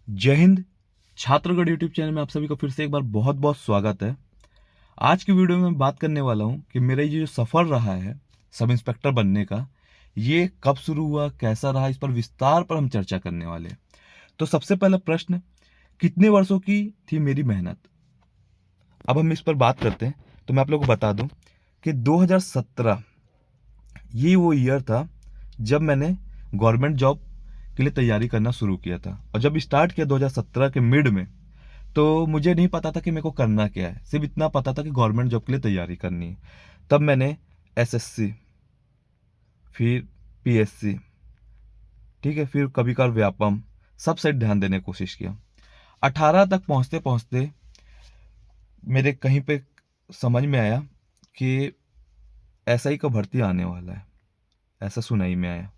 जय Hind. छात्रगढ़ YouTube channel में आप सभी का फिर से एक बार बहुत बहुत स्वागत है। आज की वीडियो में मैं बात करने वाला हूं कि मेरा ये जो सफ़र रहा है सब इंस्पेक्टर बनने का, ये कब शुरू हुआ, कैसा रहा, इस पर विस्तार पर हम चर्चा करने वाले हैं। तो सबसे पहला प्रश्न, कितने वर्षों की थी मेरी मेहनत। अब हम इस पर बात करते हैं। तो मैं आप लोगों को बता दूं कि 2017 ये वो ईयर था जब मैंने गवर्नमेंट जॉब के लिए तैयारी करना शुरू किया था। और जब स्टार्ट किया 2017 के मिड में, तो मुझे नहीं पता था कि मेरे को करना क्या है। सिर्फ इतना पता था कि गवर्नमेंट जॉब के लिए तैयारी करनी है। तब मैंने एसएससी, फिर पीएससी, ठीक है, फिर कभी कभार व्यापम, सब साइड ध्यान देने की कोशिश किया। 18 तक पहुंचते पहुंचते मेरे कहीं पे समझ में आया कि एसआई का भर्ती आने वाला है, ऐसा सुनाई में आया।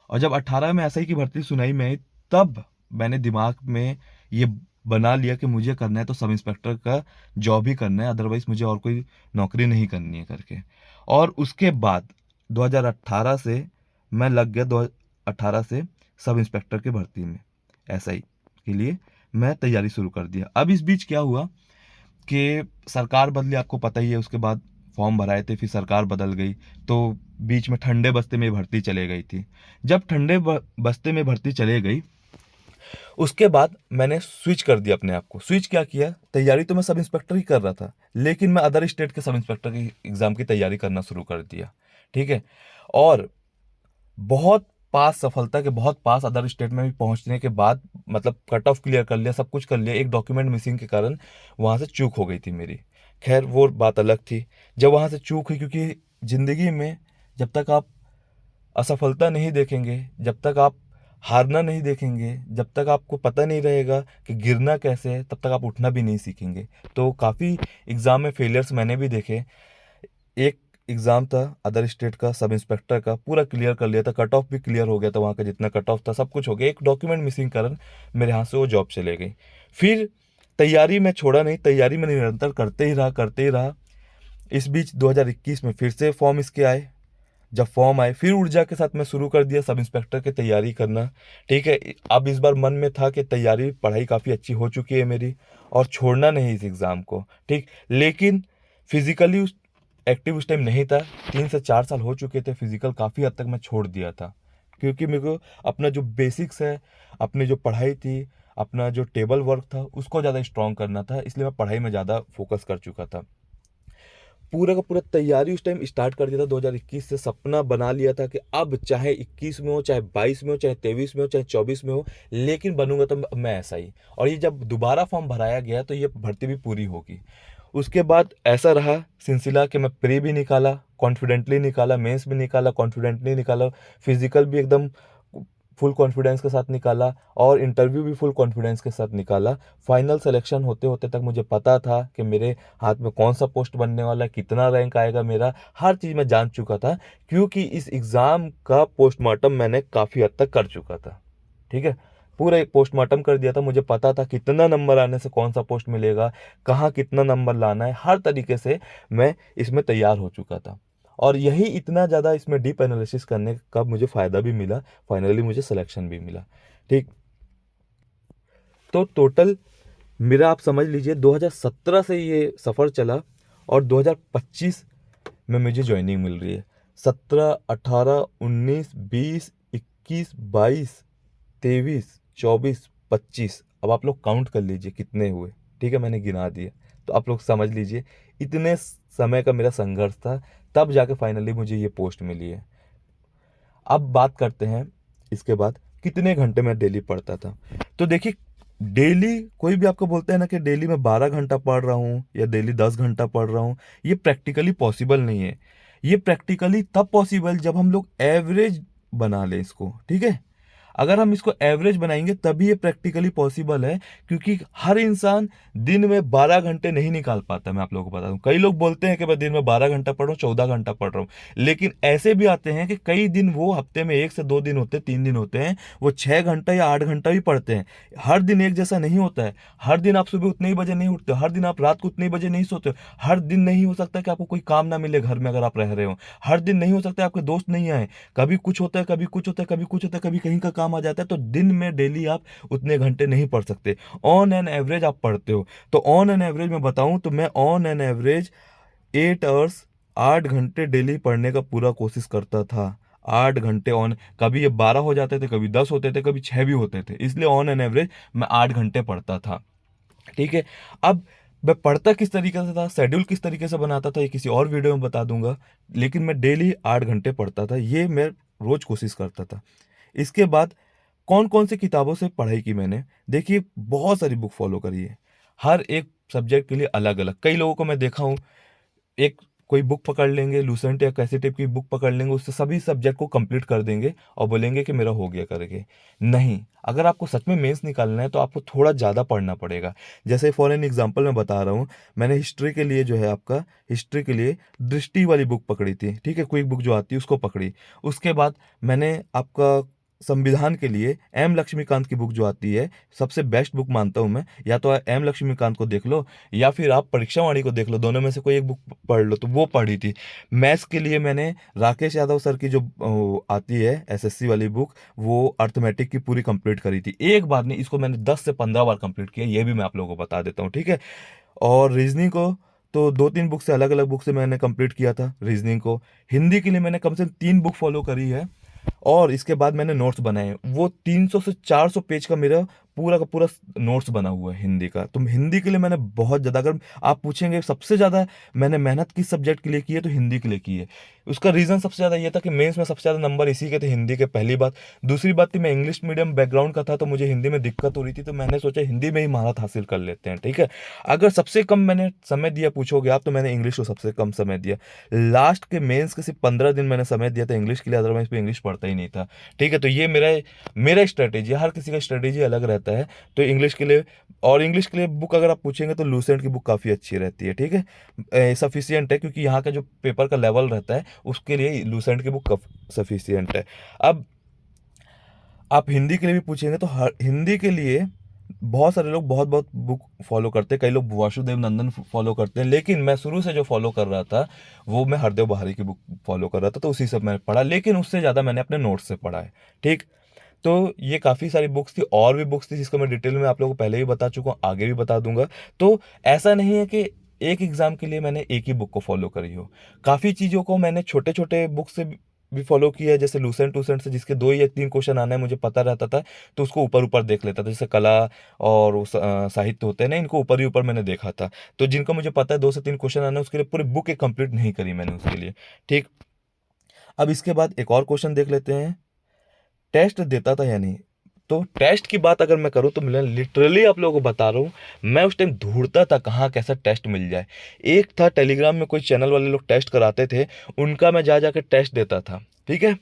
और जब 18 में एसआई की भर्ती सुनाई में आई, तब मैंने दिमाग में ये बना लिया कि मुझे करना है तो सब इंस्पेक्टर का जॉब ही करना है, अदरवाइज मुझे और कोई नौकरी नहीं करनी है करके। और उसके बाद 2018 से मैं लग गया, 2018 से सब इंस्पेक्टर की भर्ती में, एसआई के लिए मैं तैयारी शुरू कर दिया। अब इस बीच क्या हुआ कि सरकार बदली, आपको पता ही है। उसके बाद फॉर्म भराए थे, फिर सरकार बदल गई, तो बीच में ठंडे बस्ते में भर्ती चले गई थी। जब बस्ते में भर्ती चले गई, उसके बाद मैंने स्विच कर दिया अपने आप को। स्विच क्या किया, तैयारी तो मैं सब इंस्पेक्टर ही कर रहा था, लेकिन मैं अदर स्टेट के सब इंस्पेक्टर की एग्जाम की तैयारी करना शुरू कर दिया। ठीक है। और बहुत पास, सफलता के बहुत पास अदर स्टेट में भी पहुंचने के बाद, मतलब कट ऑफ क्लियर कर लिया, सब कुछ कर लिया, एक डॉक्यूमेंट मिसिंग के कारण वहां से चूक हो गई थी मेरी। खैर वो बात अलग थी। जब वहां से चूक हुई, क्योंकि जिंदगी में जब तक आप असफलता नहीं देखेंगे, जब तक आप हारना नहीं देखेंगे, जब तक आपको पता नहीं रहेगा कि गिरना कैसे है, तब तक आप उठना भी नहीं सीखेंगे। तो काफ़ी एग्ज़ाम में फेलियर्स मैंने भी देखे। एक एग्ज़ाम था अदर स्टेट का, सब इंस्पेक्टर का, पूरा क्लियर कर लिया था, कट ऑफ भी क्लियर हो गया था, वहाँ का जितना कट ऑफ था सब कुछ हो गया, एक डॉक्यूमेंट मिसिंग कारण मेरे हाथ से वो जॉब चले गई। फिर तैयारी में छोड़ा नहीं, तैयारी में निरंतर करते ही रहा, करते ही रहा। इस बीच 2021 में फिर से फॉर्म इसके आए। जब फॉर्म आए, फिर ऊर्जा के साथ मैं शुरू कर दिया सब इंस्पेक्टर की तैयारी करना। ठीक है। अब इस बार मन में था कि तैयारी, पढ़ाई काफ़ी अच्छी हो चुकी है मेरी, और छोड़ना नहीं इस एग्ज़ाम को। ठीक। लेकिन फिजिकली उस एक्टिव उस टाइम नहीं था। 3 से 4 साल हो चुके थे, फिजिकल काफ़ी हद तक मैं छोड़ दिया था, क्योंकि मेरे को अपना जो बेसिक्स है, अपनी जो पढ़ाई थी, अपना जो टेबल वर्क था, उसको ज़्यादा स्ट्रॉन्ग करना था, इसलिए मैं पढ़ाई में ज़्यादा फोकस कर चुका था। पूरा का पूरा तैयारी उस टाइम स्टार्ट कर दिया था 2021 से। सपना बना लिया था कि अब चाहे 21 में हो, चाहे 22 में हो, चाहे 23 में हो, चाहे 24 में हो, लेकिन बनूंगा तो मैं ऐसा ही। और ये जब दोबारा फॉर्म भराया गया तो ये भर्ती भी पूरी होगी। उसके बाद ऐसा रहा सिलसिला कि मैं प्री भी निकाला, कॉन्फिडेंटली निकाला, मेंस भी निकाला, कॉन्फिडेंटली निकाला, फिजिकल भी एकदम फुल कॉन्फिडेंस के साथ निकाला, और इंटरव्यू भी फुल कॉन्फिडेंस के साथ निकाला। फाइनल सिलेक्शन होते होते तक मुझे पता था कि मेरे हाथ में कौन सा पोस्ट बनने वाला है, कितना रैंक आएगा मेरा, हर चीज़ मैं जान चुका था, क्योंकि इस एग्ज़ाम का पोस्टमार्टम मैंने काफ़ी हद तक कर चुका था। ठीक है। पूरा एक पोस्टमार्टम कर दिया था, मुझे पता था कितना नंबर आने से कौन सा पोस्ट मिलेगा, कहाँ कितना नंबर लाना है, हर तरीके से मैं इसमें तैयार हो चुका था। और यही इतना ज़्यादा इसमें डीप एनालिसिस करने का मुझे फ़ायदा भी मिला, फाइनली मुझे सिलेक्शन भी मिला। ठीक। तो टोटल मेरा आप समझ लीजिए 2017 से ये सफ़र चला, और 2025 में मुझे ज्वाइनिंग मिल रही है। 17, 18, 19, 20, 21, 22, 23, 24, 25, अब आप लोग काउंट कर लीजिए कितने हुए। ठीक है, मैंने गिना दिया, तो आप लोग समझ लीजिए इतने समय का मेरा संघर्ष था, तब जाके फाइनली मुझे ये पोस्ट मिली है। अब बात करते हैं इसके बाद कितने घंटे मैं डेली पढ़ता था। तो देखिए, डेली कोई भी आपको बोलता है ना कि डेली मैं 12 घंटा पढ़ रहा हूँ या डेली 10 घंटा पढ़ रहा हूँ, ये प्रैक्टिकली पॉसिबल नहीं है। ये प्रैक्टिकली तब पॉसिबल जब हम लोग एवरेज बना लें इसको। ठीक है। अगर हम इसको एवरेज बनाएंगे तभी ये प्रैक्टिकली पॉसिबल है, क्योंकि हर इंसान दिन में 12 घंटे नहीं निकाल पाता। मैं आप लोगों को बता दूं, कई लोग बोलते हैं कि मैं दिन में 12 घंटा पढ़ रहा हूँ, 14 घंटा पढ़ रहा हूँ, लेकिन ऐसे भी आते हैं कि कई दिन, वो हफ्ते में 1 से 2 दिन होते हैं, 3 दिन होते हैं, वो 6 घंटा या 8 घंटा भी पढ़ते हैं। हर दिन एक जैसा नहीं होता है। हर दिन आप सुबह उतने ही बजे नहीं उठते, हर दिन आप रात को उतने ही बजे नहीं सोते, हर दिन नहीं हो सकता कि आपको कोई काम ना मिले घर में अगर आप रह रहे हो, हर दिन नहीं हो सकता आपके दोस्त नहीं आए, कभी कुछ होता है, कभी कुछ होता है, कभी कुछ होता है, कभी कहीं का काम एग्जाम आ जाता है तो दिन में डेली आप उतने घंटे नहीं पढ़ सकते, ऑन एन एवरेज आप पढ़ते हो। तो ऑन एन एवरेज मैं बताऊं तो मैं ऑन एन एवरेज 8 आवर्स, 8 घंटे डेली पढ़ने का पूरा कोशिश करता था। 8 घंटे ऑन, कभी ये 12 हो जाते थे, कभी 10 होते थे, कभी 6 भी होते थे, इसलिए ऑन एन एवरेज मैं 8 घंटे पढ़ता था। ठीक है। अब मैं पढ़ता किस तरीके से था, शेड्यूल किस तरीके से बनाता था, ये किसी और वीडियो में बता दूंगा। लेकिन मैं डेली 8 घंटे पढ़ता था, ये मैं रोज कोशिश करता था। इसके बाद कौन कौन सी किताबों से पढ़ाई की मैंने, देखिए बहुत सारी बुक फॉलो करी है, हर एक सब्जेक्ट के लिए अलग अलग। कई लोगों को मैं देखा हूँ, एक कोई बुक पकड़ लेंगे, लूसेंट या कैसे टाइप की बुक पकड़ लेंगे, उससे सभी सब्जेक्ट को कंप्लीट कर देंगे और बोलेंगे कि मेरा हो गया करके। नहीं, अगर आपको सच में मेंस निकालना है तो आपको थोड़ा ज़्यादा पढ़ना पड़ेगा। जैसे फॉर एन एग्जांपल मैं बता रहा हूँ, मैंने हिस्ट्री के लिए जो है आपका, हिस्ट्री के लिए दृष्टि वाली बुक पकड़ी थी, ठीक है, क्विक बुक जो आती है उसको पकड़ी। उसके बाद मैंने आपका संविधान के लिए एम लक्ष्मीकांत की बुक जो आती है, सबसे बेस्ट बुक मानता हूं मैं। या तो एम लक्ष्मीकांत को देख लो या फिर आप परीक्षा वाणी को देख लो, दोनों में से कोई एक बुक पढ़ लो, तो वो पढ़ी थी। मैथ्स के लिए मैंने राकेश यादव सर की जो आती है एसएससी वाली बुक, वो अर्थमेटिक की पूरी कंप्लीट करी थी। एक बार नहीं, इसको मैंने 10 से 15 बार कंप्लीट किया, ये भी मैं आप लोगों को बता देता हूँ, ठीक है। और रीजनिंग को तो 2-3 बुक से, अलग अलग बुक से मैंने कंप्लीट किया था रीजनिंग को। हिंदी के लिए मैंने कम से कम 3 बुक फॉलो करी है। और इसके बाद मैंने नोट्स बनाए, वो 300 से 400 पेज का मेरा पूरा का पूरा नोट्स बना हुआ है हिंदी का। तो हिंदी के लिए मैंने बहुत ज़्यादा, अगर आप पूछेंगे सबसे ज़्यादा मैंने मेहनत किस सब्जेक्ट के लिए की है, तो हिंदी के लिए की है। उसका रीज़न सबसे ज़्यादा ये था कि मेंस में सबसे ज़्यादा नंबर इसी के थे, हिंदी के, पहली बात। दूसरी बात थी, मैं इंग्लिश मीडियम बैकग्राउंड का था तो मुझे हिंदी में दिक्कत हो रही थी, तो मैंने सोचा हिंदी में ही महारत हासिल कर लेते हैं, ठीक है। अगर सबसे कम मैंने समय दिया पूछोगे आप, तो मैंने इंग्लिश को सबसे कम समय दिया। लास्ट के मेंस के सिर्फ 15 दिन मैंने समय दिया था इंग्लिश के लिए, अदरवाइज मैं इंग्लिश पढ़ता ही नहीं था, ठीक है। तो ये मेरा मेरा स्ट्रेटेजी है, हर किसी का स्ट्रेटेजी अलग रहता है। तो इंग्लिश के लिए, और इंग्लिश के लिए बुक अगर आप पूछेंगे तो लूसेंट की बुक काफ़ी अच्छी रहती है, ठीक है, सफिशियंट है, क्योंकि यहाँ का जो पेपर का लेवल रहता है उसके लिए लूसेंट की बुक सफिशियंट है। अब आप हिंदी के लिए भी पूछेंगे तो हर हिंदी के लिए बहुत सारे लोग बहुत बहुत बुक फॉलो करते हैं, कई लोग वासुदेव नंदन फॉलो करते हैं, लेकिन मैं शुरू से जो फॉलो कर रहा था वो मैं हरदेव बहारी की बुक फॉलो कर रहा था, तो उसी से मैंने पढ़ा, लेकिन उससे ज़्यादा मैंने अपने नोट्स से पढ़ा है, ठीक। तो ये काफ़ी सारी बुक्स थी, और भी बुक्स थी जिसको मैं डिटेल में आप लोगों को पहले भी बता चुका हूँ, आगे भी बता दूंगा। तो ऐसा नहीं है कि एक एग्ज़ाम के लिए मैंने एक ही बुक को फॉलो करी हो, काफ़ी चीज़ों को मैंने छोटे छोटे बुक से भी फॉलो किया है। जैसे लूसेंट टूसेंट से जिसके 2 या 3 क्वेश्चन आना है मुझे पता रहता था, तो उसको ऊपर ऊपर देख लेता था। जैसे कला और साहित्य होते हैं ना, इनको ऊपर ही ऊपर मैंने देखा था। तो जिनको मुझे पता है 2 से 3 क्वेश्चन आना है, उसके लिए पूरी बुक एक कंप्लीट नहीं करी मैंने उसके लिए, ठीक। अब इसके बाद एक और क्वेश्चन देख लेते हैं, टेस्ट देता था या नहीं। तो टेस्ट की बात अगर मैं करूं तो मैं लिटरली आप लोगों को बता रहा हूं, मैं उस टाइम ढूंढता था कहाँ कैसा टेस्ट मिल जाए। एक था टेलीग्राम में कोई चैनल वाले लोग टेस्ट कराते थे, उनका मैं जा जाकर टेस्ट देता था, ठीक है।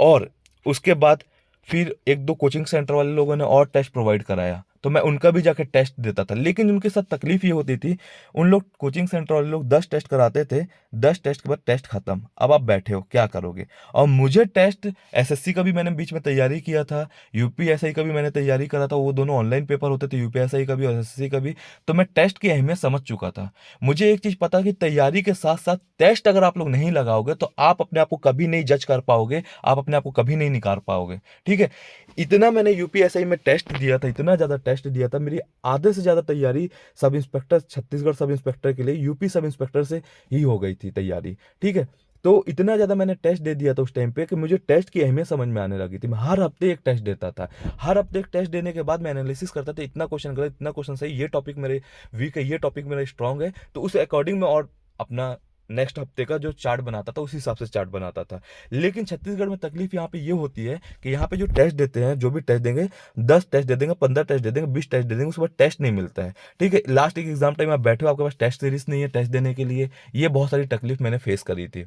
और उसके बाद फिर 1-2 कोचिंग सेंटर वाले लोगों ने और टेस्ट प्रोवाइड कराया, तो मैं उनका भी जाकर टेस्ट देता था। लेकिन उनके साथ तकलीफ ये होती थी, उन लोग कोचिंग सेंटर वाले लोग 10 टेस्ट कराते थे, 10 टेस्ट के बाद टेस्ट खत्म, अब आप बैठे हो क्या करोगे। और मुझे टेस्ट, एसएससी का भी मैंने बीच में तैयारी किया था, यूपीएसआई का भी मैंने तैयारी करा था, वो दोनों ऑनलाइन पेपर होते थे, यूपीएसआई का भी और एसएससी का भी। तो मैं टेस्ट की अहमियत समझ चुका था। मुझे एक चीज़ पता कि तैयारी के साथ साथ टेस्ट अगर आप लोग नहीं लगाओगे तो आप अपने आप को कभी नहीं जज कर पाओगे, आप अपने आप को कभी नहीं निकाल पाओगे, ठीक है। इतना मैंने यूपीएसआई में टेस्ट दिया था, इतना ज़्यादा टेस्ट दिया था, मेरी आधे से ज़्यादा तैयारी sub inspector, Chhattisgarh sub inspector के लिए यूपी सब इंस्पेक्टर से ही हो गई थी तैयारी, ठीक है। तो इतना ज़्यादा मैंने टेस्ट दे दिया था उस टाइम पे कि मुझे टेस्ट की अहमियत समझ में आने लगी थी। मैं हर हफ्ते एक टेस्ट देता था, हर हफ्ते एक टेस्ट देने के बाद मैं एनालिसिस करता था, इतना क्वेश्चन गलत, इतना क्वेश्चन सही, ये टॉपिक मेरे वीक है, ये टॉपिक मेरा स्ट्रांग है, तो उस अकॉर्डिंग मैं और अपना नेक्स्ट हफ्ते का जो चार्ट बनाता था उस हिसाब से चार्ट बनाता था। लेकिन छत्तीसगढ़ में तकलीफ यहाँ पे ये होती है कि यहाँ पे जो टेस्ट देते हैं, जो भी टेस्ट देंगे, 10 टेस्ट दे देंगे, 15 टेस्ट दे देंगे, 20 टेस्ट दे देंगे, उसके बाद टेस्ट नहीं मिलता है, ठीक है। लास्ट एक एग्जाम टाइम आप बैठे हो, आपके पास टेस्ट सीरीज नहीं है टेस्ट देने के लिए। ये बहुत सारी तकलीफ मैंने फेस करी थी।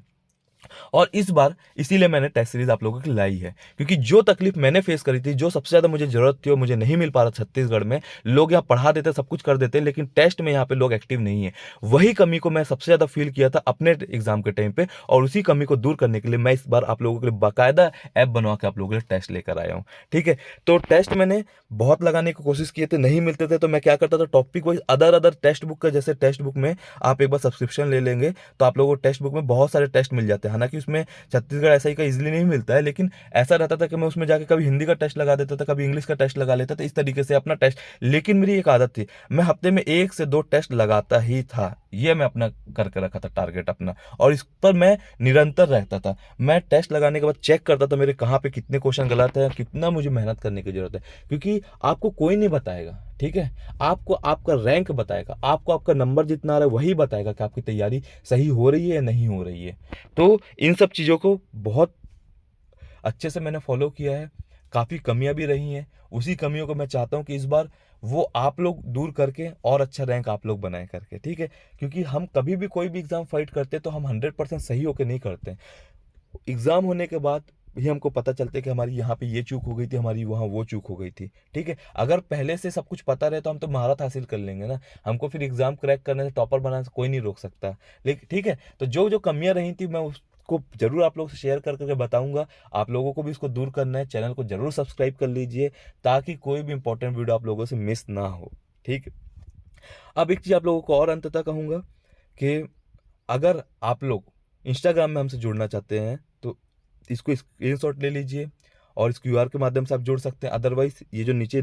और इस बार इसीलिए मैंने टेस्ट सीरीज आप लोगों की लाई है, क्योंकि जो तकलीफ मैंने फेस करी थी, जो सबसे ज़्यादा मुझे जरूरत थी और मुझे नहीं मिल पा रहा छत्तीसगढ़ में, लोग यहाँ पढ़ा देते, सब कुछ कर देते, लेकिन टेस्ट में यहाँ पे लोग एक्टिव नहीं है। वही कमी को मैं सबसे ज़्यादा फील किया था अपने एग्जाम के टाइम पे, और उसी कमी को दूर करने के लिए मैं इस बार आप लोगों के लिए बाकायदा ऐप बनवा के आप लोगों के लिए टेस्ट लेकर आया हूँ, ठीक है। तो टेस्ट मैंने बहुत लगाने की कोशिश किए थे, नहीं मिलते थे, तो मैं क्या करता था, topic wise other text book का, जैसे टेक्स्ट बुक में आप एक बार सब्सक्रिप्शन ले लेंगे तो आप लोगों को टेक्स्ट बुक में बहुत सारे टेस्ट मिल जाते हैं। हालांकि उसमें छत्तीसगढ़ एसआई का इजीली नहीं मिलता है, लेकिन ऐसा रहता था कि मैं उसमें जाके कभी हिंदी का टेस्ट लगा देता था, कभी इंग्लिश का टेस्ट लगा लेता था, इस तरीके से अपना टेस्ट। लेकिन मेरी एक आदत थी, मैं हफ्ते में 1 से 2 टेस्ट लगाता ही था, ये मैं अपना करके रखा था टारगेट अपना, और इस पर मैं निरंतर रहता था। मैं टेस्ट लगाने के बाद चेक करता था मेरे कहाँ पे कितने क्वेश्चन गलत है, कितना मुझे मेहनत करने की जरूरत है, क्योंकि आपको कोई नहीं बताएगा, ठीक है। आपको आपका रैंक बताएगा, आपको आपका नंबर जितना आ रहा है वही बताएगा कि आपकी तैयारी सही हो रही है या नहीं हो रही है। तो इन सब चीज़ों को बहुत अच्छे से मैंने फॉलो किया है। काफ़ी कमियां भी रही हैं, उसी कमियों को मैं चाहता हूं कि इस बार वो आप लोग दूर करके और अच्छा रैंक आप लोग बनाए करके, ठीक है। क्योंकि हम कभी भी कोई भी एग्ज़ाम फाइट करते तो हम 100% सही होकर नहीं करते। एग्ज़ाम होने के बाद भी हमको पता चलता है कि हमारी यहाँ पे ये चूक हो गई थी, हमारी वहाँ वो चूक हो गई थी, ठीक है। अगर पहले से सब कुछ पता रहे तो हम तो महारत हासिल कर लेंगे ना। हमको फिर एग्ज़ाम क्रैक करने से, टॉपर बनाने से कोई नहीं रोक सकता। लेकिन ठीक है, तो जो जो कमियां रही थी मैं उसको जरूर आप लोग से शेयर कर करके बताऊंगा। आप लोगों को भी इसको दूर करना है। चैनल को जरूर सब्सक्राइब कर लीजिए ताकि कोई भी इंपॉर्टेंट वीडियो आप लोगों से मिस ना हो, ठीक है। अब एक चीज़ आप लोगों को और अंततः कहूँगा कि अगर आप लोग इंस्टाग्राम में हमसे जुड़ना चाहते हैं तो इसको स्क्रीनशॉट ले लीजिए और इस क्यूआर के माध्यम से आप जुड़ सकते हैं। अदरवाइज ये जो नीचे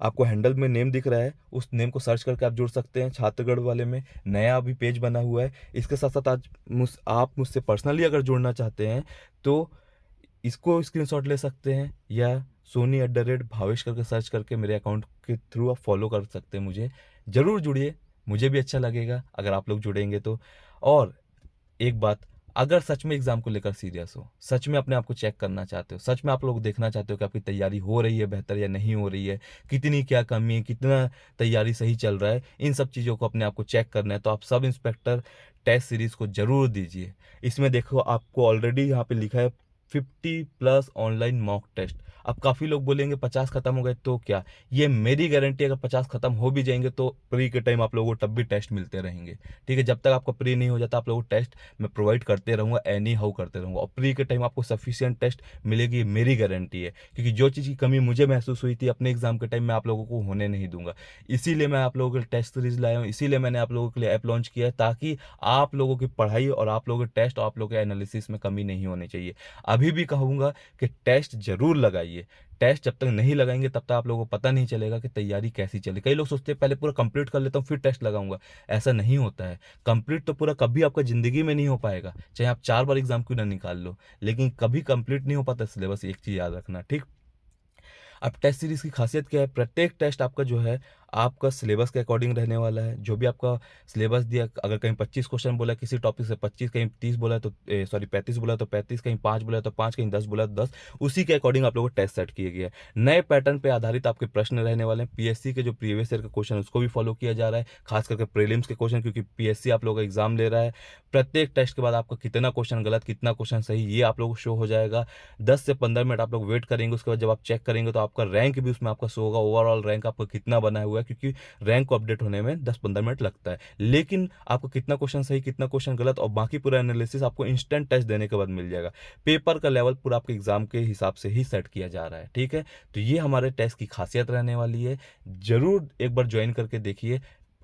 आपको हैंडल में नेम दिख रहा है, उस नेम को सर्च करके आप जुड़ सकते हैं। छात्रगढ़ वाले में नया अभी पेज बना हुआ है। इसके साथ साथ आज आप मुझसे पर्सनली अगर जुड़ना चाहते हैं तो इसको स्क्रीनशॉट ले सकते हैं, या सोनी@भावेश करके सर्च करके मेरे अकाउंट के थ्रू आप फॉलो कर सकते हैं मुझे। ज़रूर जुड़िए, मुझे भी अच्छा लगेगा अगर आप लोग जुड़ेंगे तो। और एक बात, अगर सच में एग्जाम को लेकर सीरियस हो, सच में अपने आप को चेक करना चाहते हो, सच में आप लोग देखना चाहते हो कि आपकी तैयारी हो रही है बेहतर या नहीं हो रही है, कितनी क्या कमी है, कितना तैयारी सही चल रहा है, इन सब चीज़ों को अपने आप को चेक करना है तो आप सब इंस्पेक्टर टेस्ट सीरीज को जरूर दीजिए। इसमें देखो आपको ऑलरेडी यहाँ पे लिखा है 50+ ऑनलाइन मॉक टेस्ट। अब काफ़ी लोग बोलेंगे 50 खत्म हो गए तो क्या, ये मेरी गारंटी, अगर 50 खत्म हो भी जाएंगे तो प्री के टाइम आप लोगों को तब भी टेस्ट मिलते रहेंगे, ठीक है। जब तक आपका प्री नहीं हो जाता आप लोगों को टेस्ट मैं प्रोवाइड करते रहूँगा, एनी हाउ करते रहूँगा, और प्री के टाइम आपको सफिशिएंट टेस्ट मिलेगी, मेरी गारंटी है। क्योंकि जो चीज़ की कमी मुझे महसूस हुई थी अपने एग्जाम के टाइम में आप लोगों को होने नहीं दूंगा। इसीलिए मैं आप लोगों के लिए टेस्ट सीरीज लाया हूँ, इसीलिए मैंने आप लोगों के लिए ऐप लॉन्च किया है, ताकि आप लोगों की पढ़ाई और आप लोगों के टेस्ट और आप लोगों के एनालिसिस में कमी नहीं होनी चाहिए। अभी भी कहूँगा कि टेस्ट जरूर लगाइए। टेस्ट जब तक नहीं लगाएंगे तब तक आप लोगों को पता नहीं चलेगा कि तैयारी कैसी चली। कई लोग सोचते हैं पहले पूरा कंप्लीट कर लेता हूँ फिर टेस्ट लगाऊंगा, ऐसा नहीं होता है। कंप्लीट तो पूरा कभी आपका जिंदगी में नहीं हो पाएगा, चाहे आप 4 बार एग्जाम क्यों ना निकाल लो, लेकिन कभी कंप्लीट नहीं हो पाता सिलेबस। एक चीज याद रखना, ठीक। अब टेस्ट सीरीज की खासियत क्या है, प्रत्येक टेस्ट आपका जो है आपका सिलेबस के अकॉर्डिंग रहने वाला है। जो भी आपका सिलेबस दिया, अगर कहीं 25 क्वेश्चन बोला किसी टॉपिक से 25, कहीं 30 बोला तो 35 बोला तो 35, कहीं 5 बोला तो 5, कहीं 10 बोला तो 10, उसी के अकॉर्डिंग आप लोगों को टेस्ट सेट किए गए हैं। नए पैटर्न पे आधारित आपके प्रश्न रहने वाले हैं। पीएससी के जो प्रीवियस ईयर का क्वेश्चन उसको भी फॉलो किया जा रहा है, खास करके प्रीलिम्स के क्वेश्चन, क्योंकि पीएससी आप लोगों का एग्जाम ले रहा है। प्रत्येक टेस्ट के बाद आपका कितना क्वेश्चन गलत कितना क्वेश्चन सही ये आप लोगों को शो हो जाएगा। 10 से 15 मिनट आप लोग वेट करेंगे, उसके बाद जब आप चेक करेंगे तो आपका रैंक भी उसमें आपका शो होगा, ओवरऑल रैंक आपका कितना बना हुआ है, क्योंकि रैंक को अपडेट होने में 10-15 मिनट लगता है। लेकिन आपको कितना क्वेश्चन सही कितना क्वेश्चन गलत और बाकी पूरा एनालिसिस आपको इंस्टेंट टेस्ट देने के बाद मिल जाएगा। पेपर का लेवल पूरा आपके एग्जाम के हिसाब से ही सेट किया जा रहा है, ठीक है। तो ये हमारे टेस्ट की खासियत रहने वाली है। जरूर एक बार ज्वाइन करके देखिए,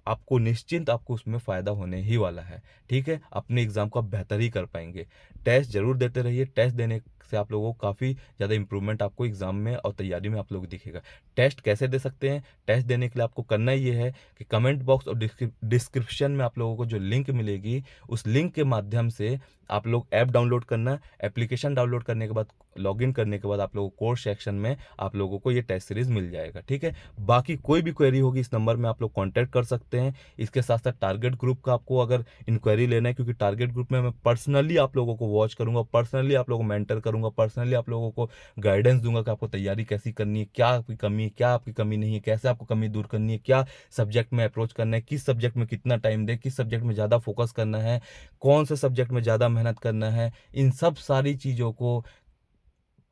आपको निश्चिंत आपको उसमें फ़ायदा होने ही वाला है, ठीक है। अपने एग्ज़ाम को आप बेहतर ही कर पाएंगे। टेस्ट जरूर देते रहिए, टेस्ट देने से आप लोगों को काफ़ी ज़्यादा इंप्रूवमेंट आपको एग्ज़ाम में और तैयारी में आप लोग दिखेगा। टेस्ट कैसे दे सकते हैं, टेस्ट देने के लिए आपको करना ये है कि कमेंट बॉक्स और डिस्क्रिप्शन में आप लोगों को जो लिंक मिलेगी उस लिंक के माध्यम से आप लोग ऐप डाउनलोड करना। एप्लीकेशन डाउनलोड करने के बाद लॉगिन करने के बाद आप लोगों को कोर्स सेक्शन में आप लोगों को ये टेस्ट सीरीज मिल जाएगा, ठीक है। बाकी कोई भी क्वेरी होगी इस नंबर में आप लोग कांटेक्ट कर सकते हैं। इसके साथ साथ टारगेट ग्रुप का आपको अगर इंक्वायरी लेना है, क्योंकि टारगेट ग्रुप में मैं पर्सनली आप लोगों को वॉच करूंगा, पर्सनली आप लोगों को मेंटर करूंगा, पर्सनली आप लोगों को गाइडेंस दूंगा कि आपको तैयारी कैसी करनी है, क्या आपकी कमी है, क्या आपकी कमी नहीं है, कैसे आपको कमी दूर करनी है, क्या सब्जेक्ट में अप्रोच करना है, किस सब्जेक्ट में कितना टाइम दे, किस सब्जेक्ट में ज़्यादा फोकस करना है, कौन से सब्जेक्ट में ज़्यादा मेहनत करना है। इन सब सारी चीज़ों को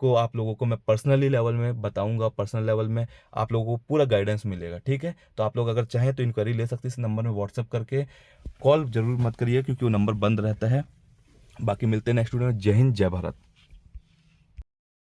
आप लोगों को मैं पर्सनली लेवल में बताऊंगा। पर्सनल लेवल में आप लोगों को पूरा गाइडेंस मिलेगा, ठीक है। तो आप लोग अगर चाहें तो इंक्वायरी ले सकते हैं इस नंबर में व्हाट्सअप करके। कॉल जरूर मत करिए क्योंकि वो नंबर बंद रहता है। बाकी मिलते हैं नेक्स्ट वीडियो में। जय हिंद, जय भारत।